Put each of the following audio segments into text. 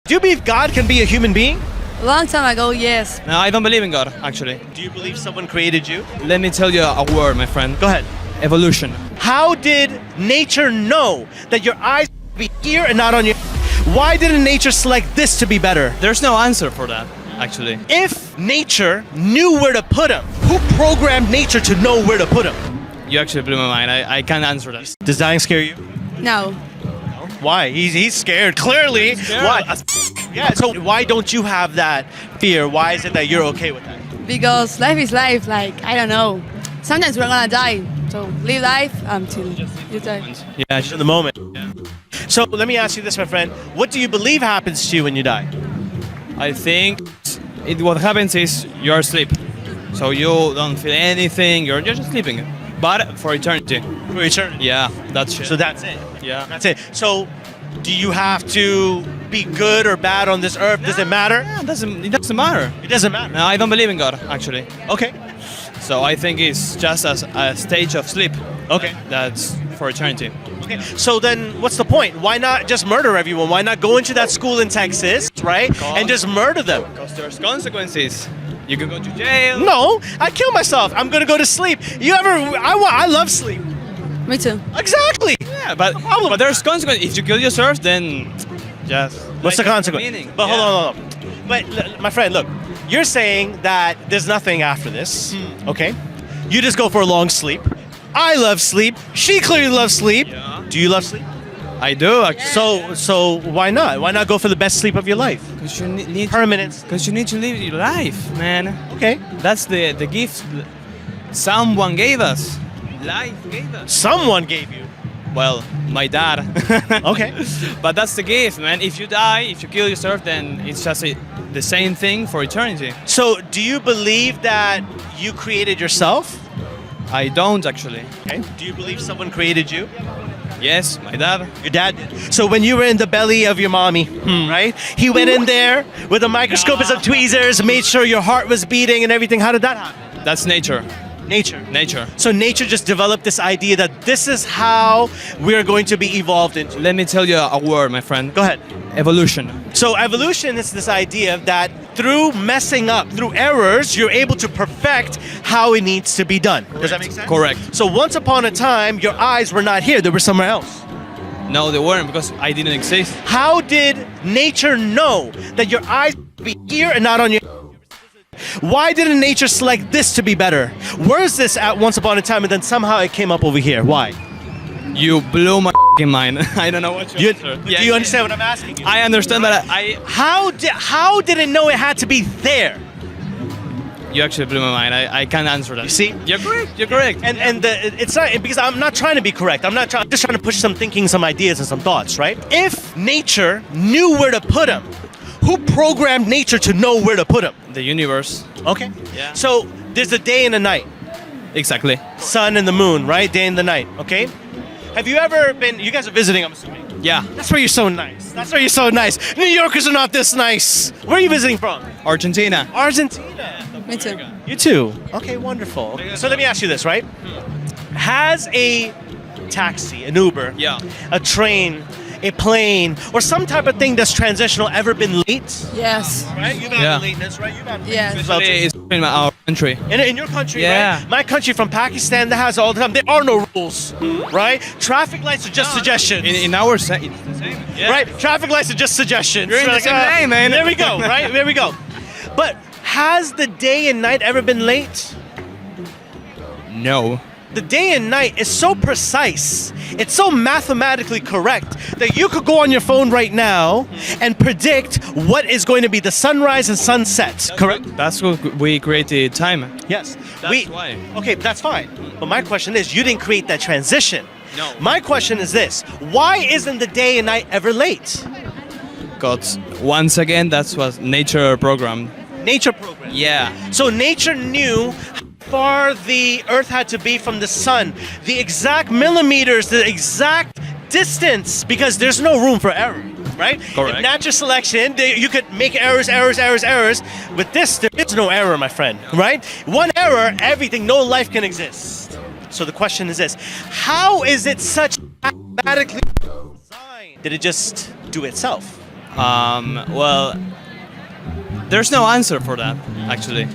Do you believe God can be a human being? Long time ago, yes. No, I don't believe in God, actually. Do you believe someone created you? Let me tell you a word, my friend. Go ahead. Evolution. How did nature know that your eyes would be here and not on your... Why didn't nature select this to be better? There's no answer for that, actually. If nature knew where to put them, who programmed nature to know where to put them? You actually blew my mind. I can't answer that. Does dying scare you? No. Why? He's scared, clearly. Scared. Why? Yeah, so why don't you have that fear? Why is it that you're okay with that? Because life is life, like, I don't know. Sometimes we're gonna die. So live life until you die. Yeah, In the moment. Yeah. So let me ask you this, my friend. What do you believe happens to you when you die? I think what happens is you're asleep. So you don't feel anything, you're just sleeping. But for eternity. For eternity. Yeah, that's it. So that's it. Yeah. That's it. So do you have to be good or bad on this earth? Does it matter? Yeah, it doesn't matter. It doesn't matter. No, I don't believe in God, actually. Okay. So I think it's just a stage of sleep. Okay. That's for eternity. Okay. So then what's the point? Why not just murder everyone? Why not go into that school in Texas, right? And just murder them? Because there's consequences. You can go to jail. No, I kill myself. I'm gonna go to sleep. I love sleep. Me too. Exactly. Yeah, but, problem but there's consequences. If you kill yourself, then just... What's the make consequence? meaning. But Yeah. hold on. But my friend, look, you're saying that there's nothing after this. Okay. You just go for a long sleep. I love sleep. She clearly loves sleep. Yeah. Do you love sleep? I do, actually. So why not? Why not go for the best sleep of your life? Because you need Permanence. Because you need to live your life, man. Okay. That's the gift someone gave us. Life gave us. Someone gave you. Well, my dad. Okay. But that's the gift, man. If you die, if you kill yourself, then it's just the same thing for eternity. So do you believe that you created yourself? I don't, actually. Okay. Do you believe someone created you? Yes, my dad. Your dad did. So when you were in the belly of your mommy, right? He went in there with a microscope and some tweezers, made sure your heart was beating and everything. How did that happen? That's nature. Nature. Nature. So nature just developed this idea that this is how we're going to be evolved into. Let me tell you a word, my friend. Go ahead. Evolution. So evolution is this idea that through messing up, through errors, you're able to perfect how it needs to be done. Does that make sense? Correct. So once upon a time, your eyes were not here, they were somewhere else. No, they weren't, because I didn't exist. How did nature know that your eyes would be here and not on your... Why didn't nature select this to be better? Where's this at once upon a time and then somehow it came up over here? Why? You blew my mind. I don't know what Do answer. you understand what I'm asking you? I understand, but I How did it know it had to be there? you actually blew my mind. I can't answer that. You see? You're correct. You're correct. It's not because I'm not trying to be correct. I'm just trying to push some thinking, some ideas, and some thoughts, right? If nature knew where to put them, who programmed nature to know where to put them? The universe. Okay. Yeah. So there's a day and a night, Exactly. sun and the moon, right? Day and the night. Okay. Have you ever been? You guys are visiting, I'm assuming. Yeah. That's where you're so nice. That's where you're so nice. New Yorkers are not this nice. Where are you visiting from? Argentina. Argentina. Me too. You too. Okay, wonderful. So let me ask you this, right? Has a taxi, an Uber, Yeah. a train, a plane, or some type of thing that's transitional ever been late? Yes. Right? You've had Yeah. lateness, right? You've had Yes. lateness as well, too. It's in our country. In your country, Yeah. right? My country from Pakistan, that has all the time. There are no rules, right? Traffic lights are just suggestions. In our it's the same. Yeah. Right? Traffic lights are just suggestions. You're in the same lane, man. There we go, right? There we go. But has the day and night ever been late? No. The day and night is so precise, it's so mathematically correct that you could go on your phone right now and predict what is going to be the sunrise and sunset, correct? That's what we created time. Yes. That's why. Okay, that's fine. But my question is, you didn't create that transition. No. My question is this, why isn't the day and night ever late? Because once again, that's what nature programmed. Nature program. Yeah. So nature knew how far the Earth had to be from the sun, the exact millimeters, the exact distance, because there's no room for error, right? Correct. In natural selection, you could make errors. With this, there is no error, my friend, right? One error, everything, no life can exist. So the question is this, how is it such mathematically designed? Did it just do itself? Well, there's no answer for that, actually.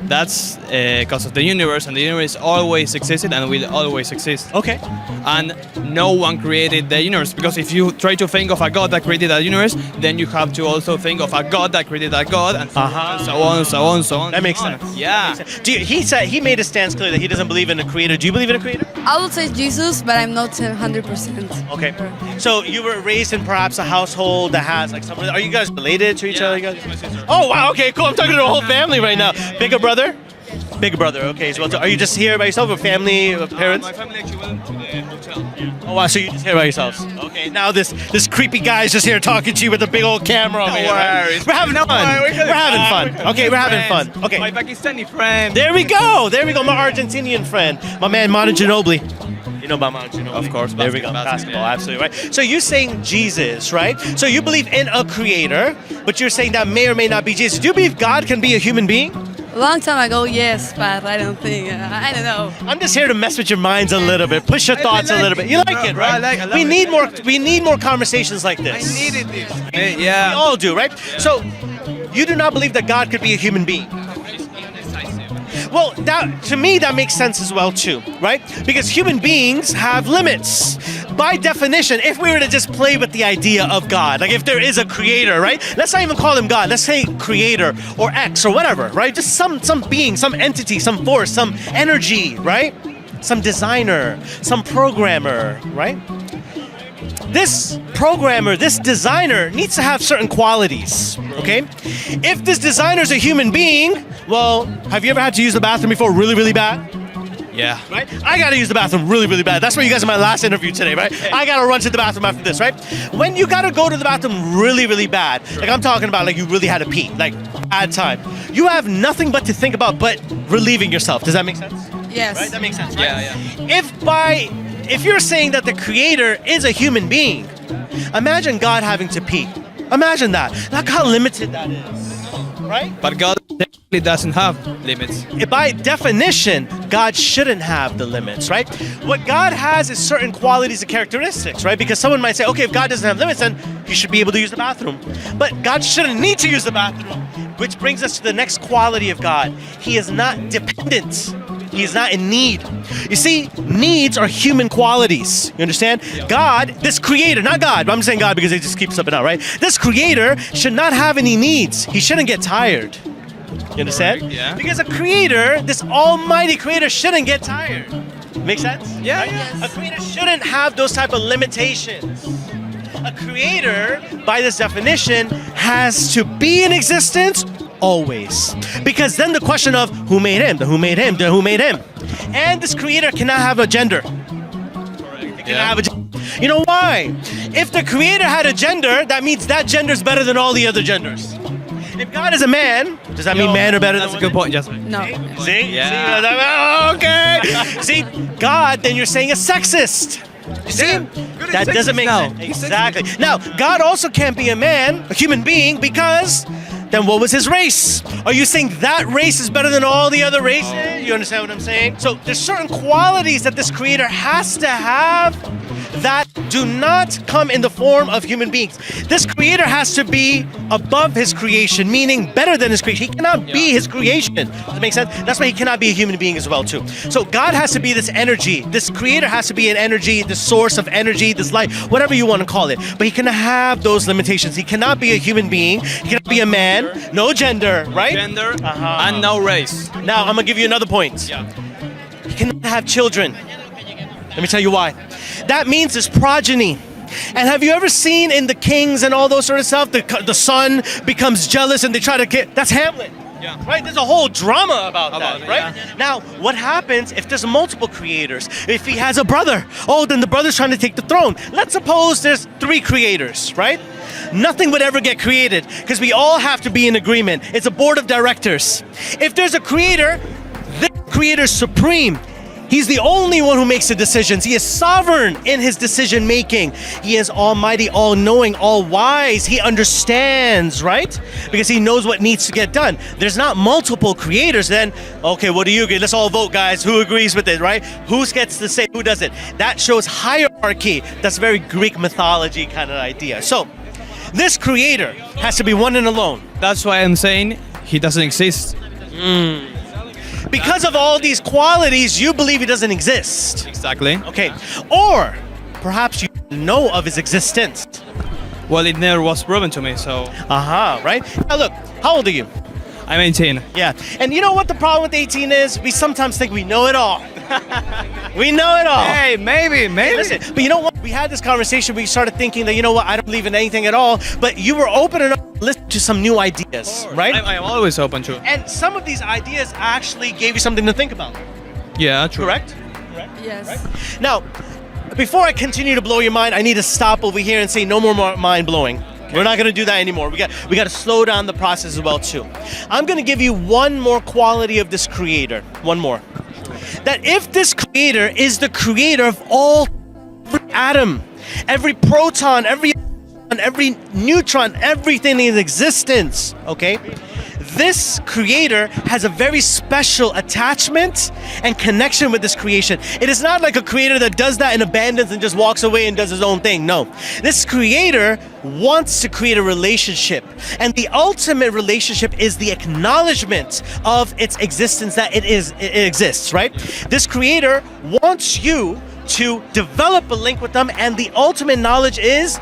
That's because of the universe, and the universe always existed and will always exist. Okay. And no one created the universe, because if you try to think of a god that created a universe, then you have to also think of a god that created a god, and so on, so on, so on. That makes so on. sense. Yeah. He said he made a stance clear that he doesn't believe in a creator. Do you believe in a creator? I would say Jesus, but I'm not 100%. Okay. So you were raised in perhaps a household that has like some. Are you guys related to each other? You guys? She's my sister. Oh wow. Okay. Cool. I'm talking to the whole family right now. Bigger brother. Bigger brother. Okay. So are you just here by yourself, or family, or parents? My family actually went to the hotel. Oh wow. So you're just here by yourselves. Okay. Now this creepy guy's just here talking to you with a big old camera. over here, right? worries. We're having fun. We're having fun. Okay. We're having fun. Okay. My Pakistani friend. There we go. There we go. My Argentinian friend, my man Manu Ginobili. You know about Manu Ginobili? Of course, There we go. basketball, Basketball, absolutely right. So you're saying Jesus, right? So you believe in a creator, but you're saying that may or may not be Jesus. Do you believe God can be a human being? A long time ago, yes, but I don't think. I don't know. I'm just here to mess with your minds a little bit, push your thoughts a little bit. You like it, right? I love we it. need more. We need more conversations like this. I needed this. We Yeah. all do, right? So you do not believe that God could be a human being. Well, to me that makes sense as well too, right? Because human beings have limits. By definition, if we were to just play with the idea of God, like if there is a creator, right? Let's not even call him God. Let's say creator or X or whatever, right? Just some being, some entity, some force, some energy, right? Some designer, some programmer, right? This programmer, this designer needs to have certain qualities, okay? If this designer is a human being, well, have you ever had to use the bathroom before really, really bad? Yeah. Right? I gotta use the bathroom really, really bad. That's why you guys are my last interview today, right? I gotta run to the bathroom after this, right? When you gotta go to the bathroom really, really bad, like I'm talking about like you really had to pee, like bad time, you have nothing but to think about but relieving yourself. Does that make sense? Yes. Right? That makes sense, right? Yeah. If you're saying that the creator is a human being, imagine God having to pee. Imagine that. Look how limited that is, right? But God technically doesn't have limits. By definition, God shouldn't have the limits, right? What God has is certain qualities and characteristics, right? Because someone might say, okay, if God doesn't have limits, then he should be able to use the bathroom. But God shouldn't need to use the bathroom, which brings us to the next quality of God. He is not dependent. He is not in need. You see, needs are human qualities. You understand? God, this creator, not God, but I'm saying God because it just keeps slipping out, right? This creator should not have any needs. He shouldn't get tired. You understand? Correct, yeah. Because a creator, this almighty creator, shouldn't get tired. Make sense? Yeah, Right? yeah. A creator shouldn't have those type of limitations. A creator, by this definition, has to be in existence always. Because then the question of who made him, who made him, who made him. And this creator cannot have a gender. It cannot have a gender. You know why? If the creator had a gender, that means that gender is better than all the other genders. If God is a man, does that mean men are better That's than a good women? point, Jasmine. No. See? Yeah. See? Okay. See, God, then you're saying a sexist. You see? Yeah. Good That at doesn't sexist make now. sense. He's Exactly. Now, God also can't be a man, a human being, because then what was his race? Are you saying that race is better than all the other races? You understand what I'm saying? So there's certain qualities that this creator has to have that do not come in the form of human beings. This creator has to be above his creation, meaning better than his creation. He cannot be his creation. Does that make sense? That's why he cannot be a human being as well too. So God has to be this energy. This creator has to be an energy, the source of energy, this light, whatever you want to call it. But he cannot have those limitations. He cannot be a human being. He cannot be a man. No gender, right? Gender Uh-huh. and no race. Now I'm gonna give you another point. Yeah. He cannot have children. Let me tell you why. That means his progeny. And have you ever seen in the Kings and all those sort of stuff, the son becomes jealous and they try to get, that's Hamlet. Yeah. Right? There's a whole drama about that, it, right? yeah. Now, what happens if there's multiple creators? If he has a brother, oh, then the brother's trying to take the throne. Let's suppose there's 3 creators, right? Nothing would ever get created because we all have to be in agreement. It's a board of directors. If there's a creator, the creator's supreme. He's the only one who makes the decisions. He is sovereign in his decision making. He is almighty, all-knowing, all-wise. He understands, right? Because he knows what needs to get done. There's not multiple creators then. Okay, what do you agree? Let's all vote, guys. Who agrees with it, right? Who gets to say, who does it? That shows hierarchy. That's very Greek mythology kind of idea. So, This creator has to be one and alone. That's why I'm saying he doesn't exist. Because of all these qualities, you believe he doesn't exist. Exactly. Okay. Or perhaps you know of his existence. Well, it never was proven to me, so Right? Now look, how old are you? I'm 18. Yeah. And you know what the problem with 18 is? We sometimes think we know it all. We know it all. Hey, maybe. Listen, but you know what? We had this conversation. We started thinking that, you know what, I don't believe in anything at all. But you were open enough to listen to some new ideas, right? I'm always open to. And some of these ideas actually gave you something to think about. Yeah, true. Correct? Yes. Now, before I continue to blow your mind, I need to stop over here and say no more mind blowing. We're not going to do that anymore. We got to slow down the process as well too. I'm going to give you one more quality of this creator. One more. That if this creator is the creator of all, every atom, every proton, every neutron, everything in existence, okay? This creator has a very special attachment and connection with this creation. It is not like a creator that does that and abandons and just walks away and does his own thing. No. This creator wants to create a relationship. And the ultimate relationship is the acknowledgement of its existence, that it exists, right? This creator wants you to develop a link with them, and the ultimate knowledge is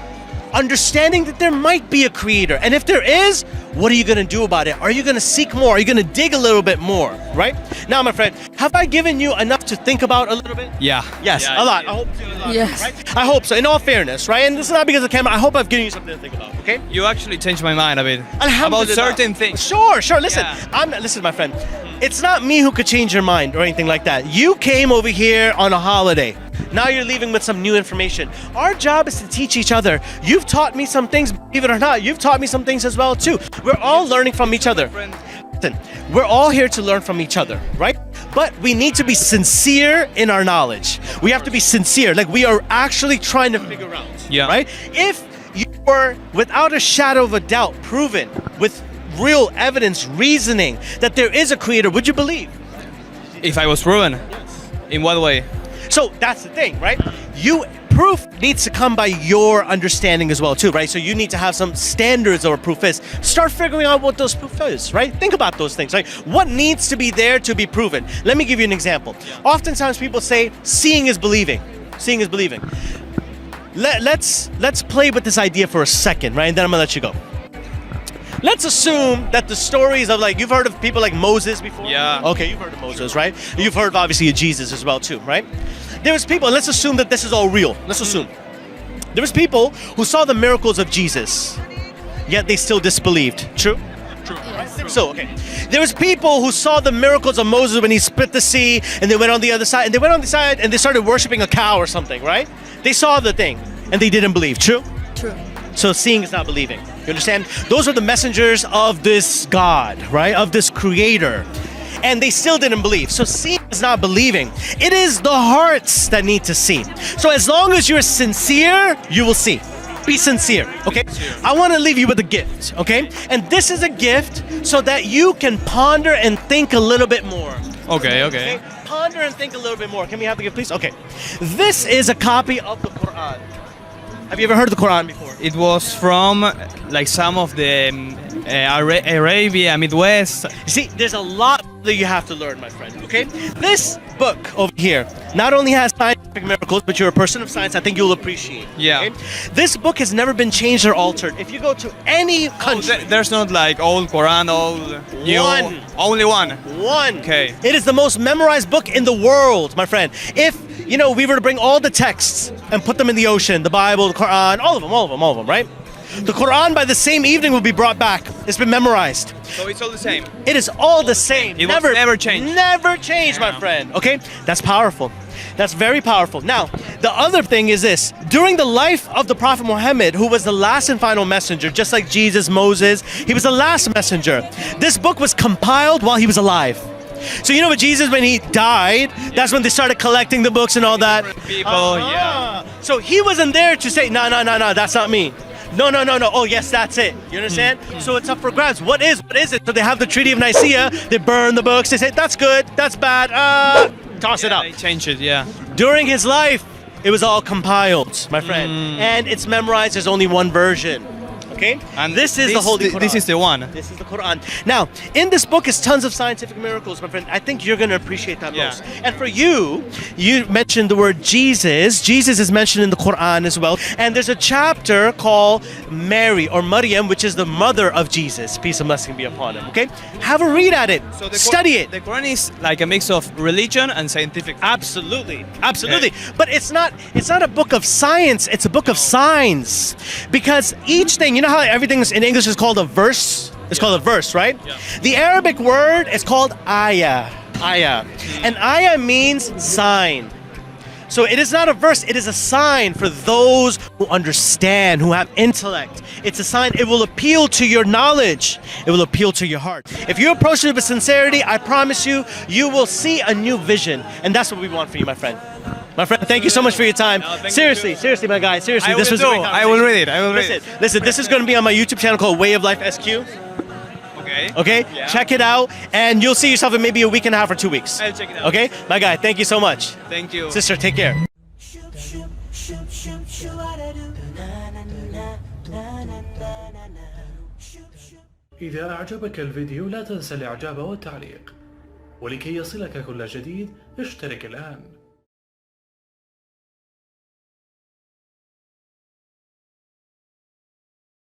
understanding that there might be a creator. And if there is, what are you going to do about it? Are you going to seek more? Are you going to dig a little bit more, right? Now, my friend, have I given you enough to think about a little bit? Yeah. Yes, Yeah, a lot. yeah. I hope so. A lot, Yes. right? I hope so, in all fairness, right? And this is not because of the camera. I hope I've given you something to think about, okay? You actually changed my mind a bit about Alhamdulillah. certain things. Sure. Listen, Yeah. listen, my friend. It's not me who could change your mind or anything like that. You came over here on a holiday. Now you're leaving with some new information. Our job is to teach each other. You've taught me some things, believe it or not. You've taught me some things as well too. We're all learning from each other. Listen, we're all here to learn from each other, right? But we need to be sincere in our knowledge. We have to be sincere, like we are actually trying to figure out. Yeah. Right? If you were without a shadow of a doubt proven with real evidence, reasoning that there is a creator, would you believe? If I was proven, in what way? So that's the thing, right? Proof needs to come by your understanding as well too, right? So you need to have some standards of what proof is. Start figuring out what those proof is, right? Think about those things, right? What needs to be there to be proven? Let me give you an example. Oftentimes people say seeing is believing. Seeing is believing. Let's play with this idea for a second, right? And then I'm gonna let you go. Let's assume that the stories of, like, you've heard of people like Moses before? Yeah. Okay, you've heard of Moses, right? You've heard obviously of Jesus as well too, right? There was people, let's assume that this is all real. Let's assume. There was people who saw the miracles of Jesus, yet they still disbelieved. True? True. Right? So, okay. There was people who saw the miracles of Moses when he split the sea, and they went on the other side, and they went on the side and they started worshiping a cow or something, right? They saw the thing, and they didn't believe. True? True. So seeing is not believing. You understand? Those are the messengers of this God, right? Of this creator. And they still didn't believe. So seeing is not believing. It is the hearts that need to see. So as long as you're sincere, you will see. Be sincere, okay? I want to leave you with a gift, okay? And this is a gift so that you can ponder and think a little bit more. Okay. Ponder and think a little bit more. Can we have the gift, please? Okay. This is a copy of the Quran. Have you ever heard of the Quran before? It was from like some of the Arabia, Midwest. You see, there's a lot that you have to learn, my friend, okay? This book over here not only has scientific miracles, but you're a person of science, I think you'll appreciate. Yeah. Okay? This book has never been changed or altered. If you go to any country, There's not like old Quran, old new. One. Only one. one. Okay. It is the most memorized book in the world, my friend. If, we were to bring all the texts and put them in the ocean, the Bible, the Quran, all of them, right? The Quran by the same evening will be brought back. It's been memorized. So it's all the same. It is all the same. It was never changed. Never changed, my Yeah. friend. Okay? That's powerful. That's very powerful. Now, the other thing is this. During the life of the Prophet Muhammad, who was the last and final messenger, just like Jesus, Moses, he was the last messenger. This book was compiled while he was alive. So with Jesus, when he died, that's when they started collecting the books and all that. People, yeah. So he wasn't there to say, no, that's not me. No. Oh, yes, that's it. You understand? So it's up for grabs. What is it? So they have the Treaty of Nicaea. They burn the books. They say, that's good. That's bad. Toss it out. They changed it, yeah. During his life, it was all compiled, my friend. And it's memorized. There's only one version. Okay? And this is the Holy Quran. This is the one. This is the Quran. Now, in this book is tons of scientific miracles, my friend. I think you're going to appreciate that Yeah. most. And for you, you mentioned the word Jesus. Jesus is mentioned in the Quran as well. And there's a chapter called Mary or Maryam, which is the mother of Jesus. Peace and blessing be upon him. Okay? Have a read at it. So Study it. The Quran is like a mix of religion and scientific. Absolutely, absolutely. But it's not a book of science, it's a book of signs. Because each thing, you know how everything in English is called a verse? It's called a verse, right? Yeah. The Arabic word is called ayah. Ayah. And ayah means sign. So it is not a verse, it is a sign for those who understand, who have intellect. It's a sign, it will appeal to your knowledge. It will appeal to your heart. If you approach it with sincerity, I promise you, you will see a new vision. And that's what we want for you, my friend. My friend, thank you so much for your time. No, seriously, my guy, seriously. This was a great I will read it. I will read it. Listen, this is going to be on my YouTube channel called Way of Life SQ. Okay. Okay? Yeah. Check it out, and you'll see yourself in maybe a week and a half or 2 weeks. I'll check it out. Okay? My guy, thank you so much. Thank you. Sister, take care. إذا أعجبك الفيديو لا تنسى الإعجاب والتعليق، ولكي يصلك كل جديد اشترك الآن.